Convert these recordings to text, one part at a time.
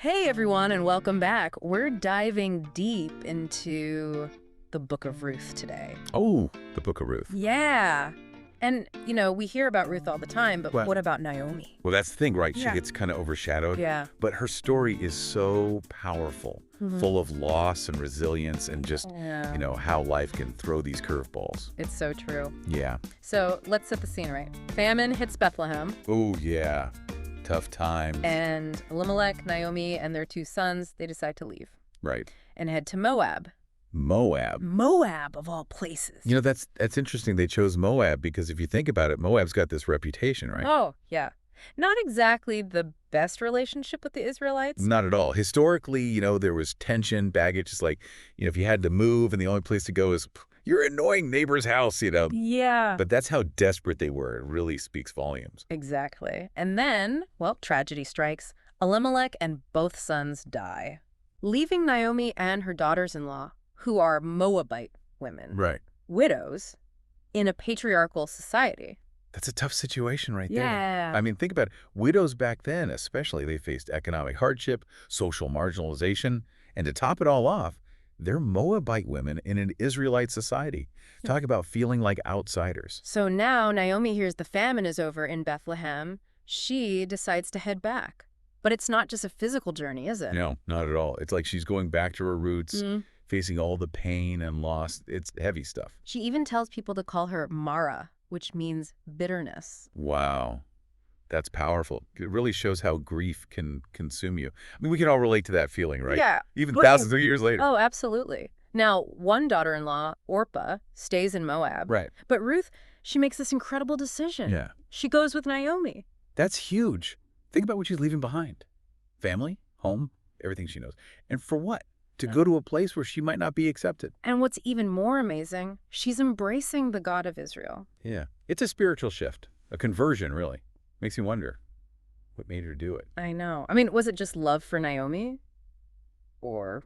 Hey everyone, and welcome back. We're diving deep into the Book of Ruth today. Oh, the Book of Ruth. Yeah. And, we hear about Ruth all the time, but Well- what about Naomi? Well, that's the thing, right? She Yeah. gets kind of overshadowed. Yeah. But her story is so powerful, full of loss and resilience and just, Yeah. how life can throw these curveballs. It's so true. Yeah. So let's set the scene right. Famine hits Bethlehem, Oh, yeah. Tough times. and Elimelech, Naomi, and their 2 sons, they decide to leave Right. and head to Moab. Moab. Moab, of all places. That's interesting. They chose Moab because if you think about it, Moab's got this reputation, right? Oh, yeah. Not exactly the best relationship with the Israelites. Not at all. Historically, there was tension, baggage. It's like, if you had to move and the only place to go is your annoying neighbor's house, Yeah. But that's how desperate they were. It really speaks volumes. Exactly. And then, tragedy strikes. Elimelech and both sons die, leaving Naomi and her daughters-in-law, who are Moabite women, Right. widows, in a patriarchal society. That's a tough situation right there. Yeah. I mean, think about it. Widows back then, especially, they faced economic hardship, social marginalization, and to top it all off, they're Moabite women in an Israelite society. Talk about feeling like outsiders. So now Naomi hears the famine is over in Bethlehem. She decides to head back. But it's not just a physical journey, is it? No, not at all. It's like she's going back to her roots, facing all the pain and loss. It's heavy stuff. She even tells people to call her Mara, which means bitterness. Wow. That's powerful. It really shows how grief can consume you. I mean, we can all relate to that feeling, right? Yeah. Even But- thousands of years later. Oh, absolutely. Now, one daughter-in-law, Orpah, stays in Moab. Right. But Ruth, she makes this incredible decision. Yeah. She goes with Naomi. That's huge. Think about what she's leaving behind. Family, home, everything she knows. And for what? To go to a place where she might not be accepted. And what's even more amazing, she's embracing the God of Israel. Yeah. It's a spiritual shift, a conversion, really. Makes me wonder what made her do it. I know. I mean, was it just love for Naomi? Or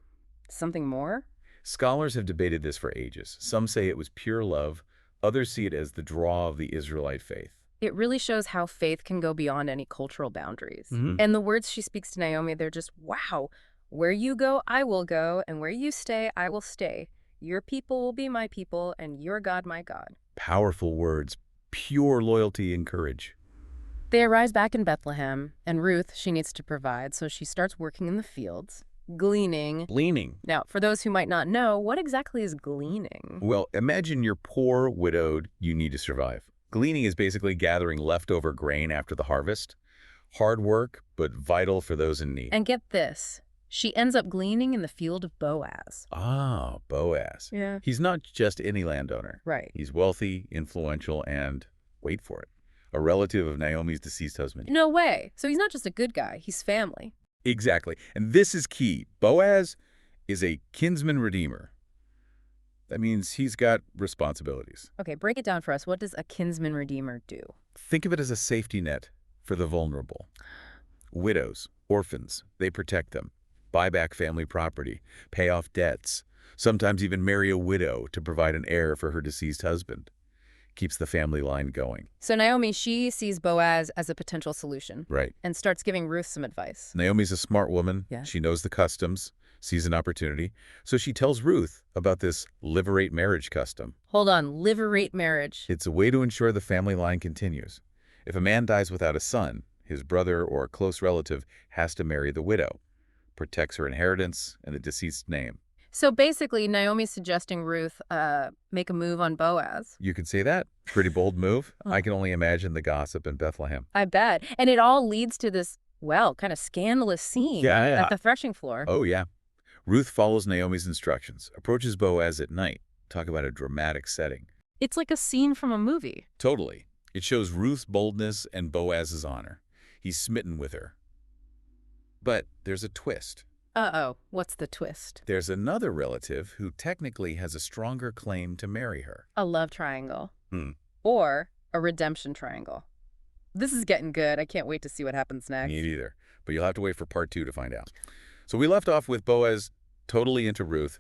something more? Scholars have debated this for ages. Some say it was pure love. Others see it as the draw of the Israelite faith. It really shows how faith can go beyond any cultural boundaries. Mhm. And the words she speaks to Naomi, they're just, wow. Where you go, I will go, and where you stay, I will stay. Your people will be my people, and your God, my God. Powerful words, pure loyalty and courage. They arrive back in Bethlehem, and Ruth, she needs to provide, so she starts working in the fields, gleaning. Gleaning. Now, for those who might not know, what exactly is gleaning? Well, imagine you're poor, widowed, you need to survive. Gleaning is basically gathering leftover grain after the harvest. Hard work, but vital for those in need. And get this, she ends up gleaning in the field of Boaz. Ah, Boaz. Yeah. He's not just any landowner. Right. He's wealthy, influential, and, wait for it, a relative of Naomi's deceased husband. No way. So he's not just a good guy, he's family. Exactly. And this is key. Boaz is a kinsman redeemer. That means he's got responsibilities. Okay, break it down for us. What does a kinsman redeemer do? Think of it as a safety net for the vulnerable. Widows, orphans, they protect them, buy back family property, pay off debts, sometimes even marry a widow to provide an heir for her deceased husband. Keeps the family line going. So Naomi, she sees Boaz as a potential solution Right. and starts giving Ruth some advice. Naomi's a smart woman. Yeah. She knows the customs, sees an opportunity. So she tells Ruth about this liberate marriage custom. Hold on, liberate marriage. It's a way to ensure the family line continues. If a man dies without a son, his brother or a close relative has to marry the widow. Protects her inheritance and the deceased's name. So basically, Naomi's suggesting Ruth make a move on Boaz. You could say that. Pretty bold move. Oh. I can only imagine the gossip in Bethlehem. I bet. And it all leads to this, kind of scandalous scene Yeah. at the threshing floor. Oh, yeah. Ruth follows Naomi's instructions, approaches Boaz at night. Talk about a dramatic setting. It's like a scene from a movie. Totally. It shows Ruth's boldness and Boaz's honor. He's smitten with her. But there's a twist. Uh-oh, what's the twist? There's another relative who technically has a stronger claim to marry her. A love triangle. Hmm. Or a redemption triangle. This is getting good. I can't wait to see what happens next. Me either. But you'll have to wait for part 2 to find out. So we left off with Boaz totally into Ruth,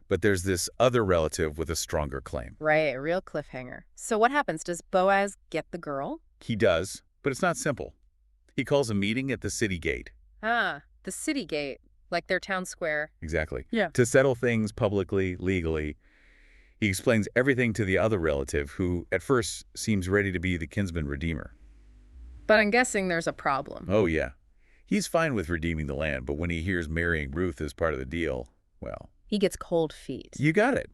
but there's this other relative with a stronger claim. Right, a real cliffhanger. So what happens? Does Boaz get the girl? He does, but it's not simple. He calls a meeting at the city gate. Ah, The city gate, like their town square. Exactly. Yeah. To settle things publicly, legally, he explains everything to the other relative who, at first, seems ready to be the kinsman redeemer. But I'm guessing there's a problem. Oh, yeah. He's fine with redeeming the land, but when he hears marrying Ruth as part of the deal, well... He gets cold feet. You got it.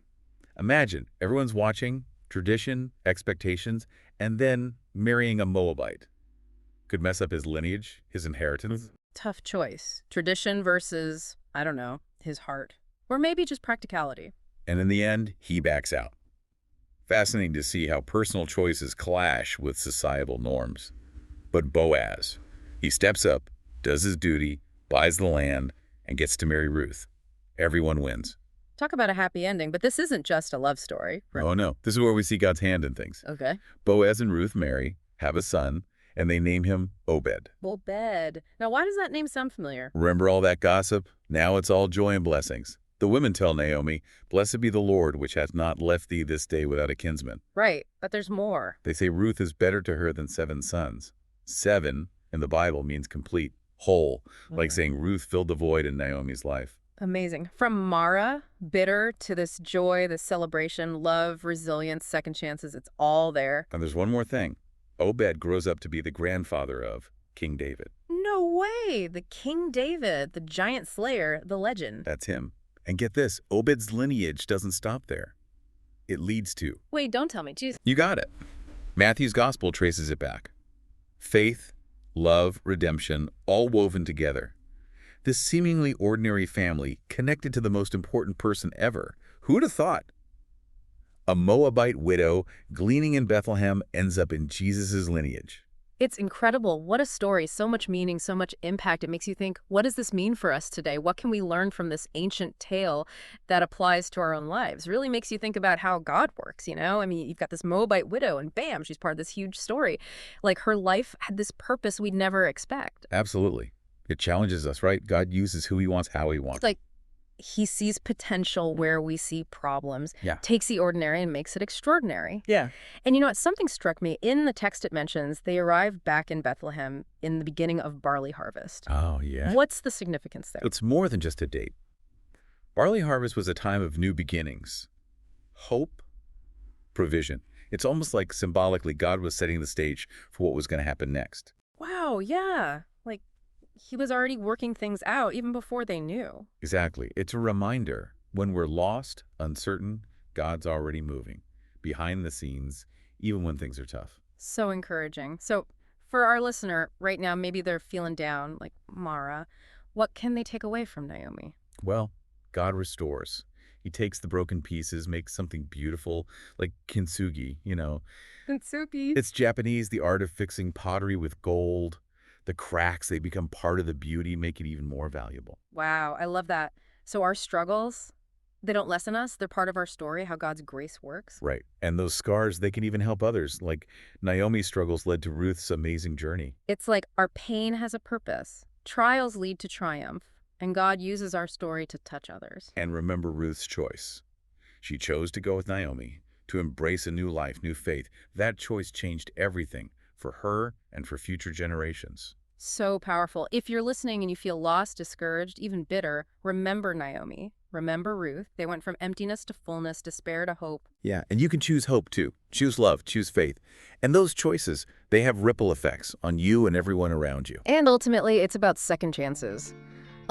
Imagine, everyone's watching, tradition, expectations, and then marrying a Moabite. Could mess up his lineage, his inheritance. Tough choice. Tradition versus, I don't know, his heart. Or maybe just practicality. And in the end, he backs out. Fascinating to see how personal choices clash with societal norms. But Boaz, he steps up, does his duty, buys the land, and gets to marry Ruth. Everyone wins. Talk about a happy ending, but this isn't just a love story. Oh, no. This is where we see God's hand in things. Okay. Boaz and Ruth marry, have a son, and they name him Obed. Obed. Now, why does that name sound familiar? Remember all that gossip? Now it's all joy and blessings. The women tell Naomi, "Blessed be the Lord, which hath not left thee this day without a kinsman." Right, but there's more. They say Ruth is better to her than 7 sons. 7 in the Bible means complete, whole, like saying Ruth filled the void in Naomi's life. Amazing. From Mara, bitter, to this joy, this celebration, love, resilience, second chances, it's all there. And there's one more thing. Obed grows up to be the grandfather of King David. No way! The King David, the giant slayer, the legend. That's him. And get this, Obed's lineage doesn't stop there. It leads to... Wait, don't tell me. Jesus. You got it. Matthew's gospel traces it back. Faith, love, redemption, all woven together. This seemingly ordinary family connected to the most important person ever. Who'd have thought? A Moabite widow gleaning in Bethlehem ends up in Jesus' lineage. It's incredible. What a story. So much meaning, so much impact. It makes you think, what does this mean for us today? What can we learn from this ancient tale that applies to our own lives? Really makes you think about how God works, you know? I mean, you've got this Moabite widow and bam, she's part of this huge story. Like her life had this purpose we'd never expect. Absolutely. It challenges us, right? God uses who he wants, how he wants. It's like he sees potential where we see problems, Yeah. takes the ordinary and makes it extraordinary. Yeah. And you know what? Something struck me. In the text it mentions they arrived back in Bethlehem in the beginning of barley harvest. Oh, yeah. What's the significance there? It's more than just a date. Barley harvest was a time of new beginnings. Hope, provision. It's almost like symbolically God was setting the stage for what was going to happen next. Wow, yeah. Like he was already working things out even before they knew. Exactly. It's a reminder. When we're lost, uncertain, God's already moving. Behind the scenes, even when things are tough. So encouraging. So for our listener right now, maybe they're feeling down, like Mara. What can they take away from Naomi? Well, God restores. He takes the broken pieces, makes something beautiful, like kintsugi, you know. Kintsugi. It's Japanese, the art of fixing pottery with gold. The cracks, they become part of the beauty, make it even more valuable. Wow, I love that. So our struggles, they don't lessen us. They're part of our story, how God's grace works. Right. And those scars, they can even help others. Like Naomi's struggles led to Ruth's amazing journey. It's like our pain has a purpose. Trials lead to triumph, and God uses our story to touch others. And remember Ruth's choice. She chose to go with Naomi, to embrace a new life, new faith. That choice changed everything for her and for future generations. So powerful. If you're listening and you feel lost, discouraged, even bitter, remember Naomi. Remember Ruth. They went from emptiness to fullness, despair to hope. Yeah, and you can choose hope too. Choose love, choose faith. And those choices, they have ripple effects on you and everyone around you. And ultimately, it's about second chances.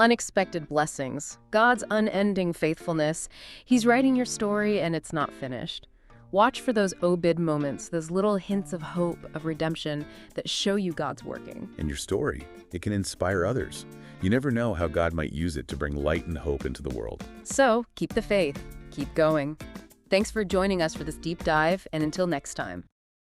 Unexpected blessings. God's unending faithfulness. He's writing your story and it's not finished. Watch for those Obed moments, those little hints of hope, of redemption that show you God's working. And your story, it can inspire others. You never know how God might use it to bring light and hope into the world. So keep the faith, keep going. Thanks for joining us for this deep dive, and until next time.